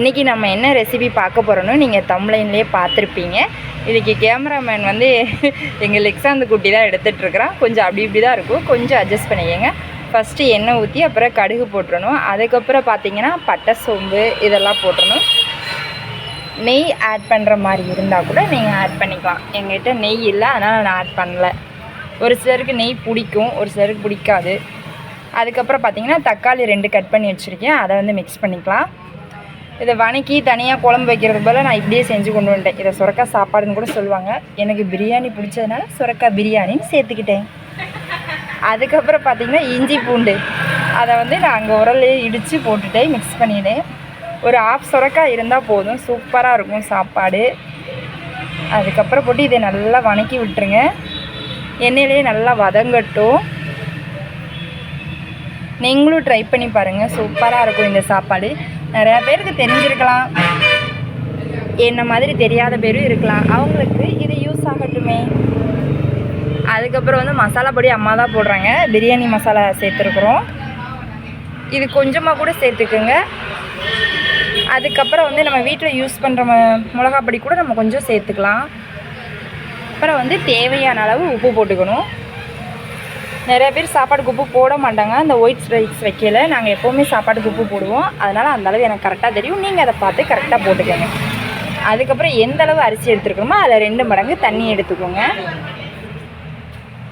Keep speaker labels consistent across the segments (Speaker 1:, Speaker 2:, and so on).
Speaker 1: இன்றைக்கி நம்ம என்ன ரெசிபி பார்க்க போகிறோன்னு நீங்கள் தம்ப்லைன்லேயே பார்த்துருப்பீங்க. இன்றைக்கி கேமராமேன் வந்து எங்கள் லெக்ஸாந்து குட்டி தான் எடுத்துகிட்ருக்குறான். கொஞ்சம் அப்படி இப்படி தான் இருக்கும், கொஞ்சம் அட்ஜஸ்ட் பண்ணிக்கங்க. ஃபஸ்ட்டு எண்ணெய் ஊற்றி அப்புறம் கடுகு போட்டுறணும். அதுக்கப்புறம் பார்த்திங்கன்னா பட்டை சோம்பு இதெல்லாம் போட்டுறணும். நெய் ஆட் பண்ணுற மாதிரி இருந்தால் கூட நீங்கள் ஆட் பண்ணிக்கலாம். எங்கள்கிட்ட நெய் இல்லை, அதனால் நான் ஆட் பண்ணலை. ஒரு சிலருக்கு நெய் பிடிக்கும், ஒரு சிலருக்கு பிடிக்காது. அதுக்கப்புறம் பார்த்திங்கன்னா தக்காளி 2 கட் பண்ணி வச்சுருக்கேன், அதை வந்து மிக்ஸ் பண்ணிக்கலாம். இதை வணக்கி தனியாக குழம்பு வைக்கிறது போல் நான் இப்படியே செஞ்சு கொண்டு வந்துட்டேன். இதை சுரக்காய் சாப்பாடுன்னு கூட சொல்லுவாங்க. எனக்கு பிரியாணி பிடிச்சதுனால சுரக்காய் பிரியாணின்னு சேர்த்துக்கிட்டேன். அதுக்கப்புறம் பார்த்திங்கன்னா இஞ்சி பூண்டு அதை வந்து நான் அங்கே உரல்லையே இடித்து போட்டுட்டேன், மிக்ஸ் பண்ணிவிட்டேன். ஒரு 1/2 சுரக்காய் இருந்தால் போதும், சூப்பராக இருக்கும் சாப்பாடு. அதுக்கப்புறம் போட்டு இதை நல்லா வணக்கி விட்டுருங்க. எண்ணெயிலே நல்லா வதங்கட்டும். நீங்களும் ட்ரை பண்ணி பாருங்கள், சூப்பராக இருக்கும் இந்த சாப்பாடு. நிறையா பேருக்கு தெரிஞ்சிருக்கலாம், என்ன மாதிரி தெரியாத பேரும் இருக்கலாம். அவங்களுக்கு இது யூஸ் ஆகட்டுமே. அதுக்கப்புறம் வந்து மசாலா பொடி அம்மா தான் போடுறாங்க. பிரியாணி மசாலா சேர்த்துருக்குறோம், இது கொஞ்சமாக கூட சேர்த்துக்குங்க. அதுக்கப்புறம் வந்து நம்ம வீட்டில் யூஸ் பண்ணுற மிளகா பொடி கூட நம்ம கொஞ்சம் சேர்த்துக்கலாம். அப்புறம் வந்து தேவையான அளவு உப்பு போட்டுக்கணும். நிறைய பேர் சாப்பாடுக்கு உப்பு போட மாட்டாங்க. அந்த ஒயிட் ரைஸ் வைக்கல நாங்கள் எப்போவுமே சாப்பாட்டுக்கு உப்பு போடுவோம், அதனால் அந்தளவு எனக்கு கரெக்டாக தெரியும். நீங்கள் அதை பார்த்து கரெக்டாக போட்டுக்கோங்க. அதுக்கப்புறம் எந்த அளவு அரிசி எடுத்துருக்கணுமோ அதில் 2 மடங்கு தண்ணி எடுத்துக்கோங்க.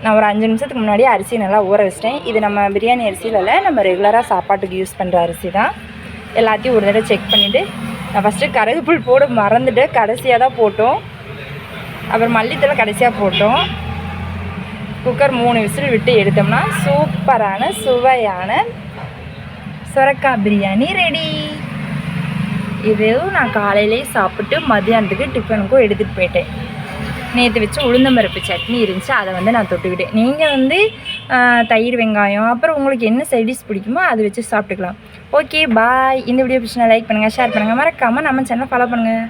Speaker 1: நான் ஒரு 5 நிமிஷத்துக்கு முன்னாடியே அரிசி நல்லா ஊற வச்சிட்டேன். இது நம்ம பிரியாணி அரிசியில் இல்லை, நம்ம ரெகுலராக சாப்பாட்டுக்கு யூஸ் பண்ணுற அரிசி தான். எல்லாத்தையும் ஒரு தடவை செக் பண்ணிவிட்டு, நான் ஃபஸ்ட்டு கருவேப்பிலை போட மறந்துட்டு கடைசியாக தான் போட்டோம். அப்புறம் மல்லித்தலை கடைசியாக போட்டோம். குக்கர் 3 விசில் விட்டு எடுத்தோம்னா சூப்பரான சுவையான சுரக்காய் பிரியாணி ரெடி. இதுவும் நான் காலையிலேயே சாப்பிட்டு மதியானத்துக்கு டிஃபனுக்கும் எடுத்துகிட்டு போயிட்டேன். நேற்று வச்சு உளுந்தம்பருப்பு சட்னி இருந்துச்சு, அதை வந்து நான் தொட்டுக்கிட்டேன். நீங்கள் வந்து தயிர் வெங்காயம் அப்புறம் உங்களுக்கு என்ன சைடிஷ் பிடிக்குமோ அதை வச்சு சாப்பிட்டுக்கலாம். ஓகே, பாய். இந்த வீடியோ பிடிச்சினா லைக் பண்ணுங்கள், ஷேர் பண்ணுங்கள், மறக்காமல் நம்ம சேனலை ஃபாலோ பண்ணுங்கள்.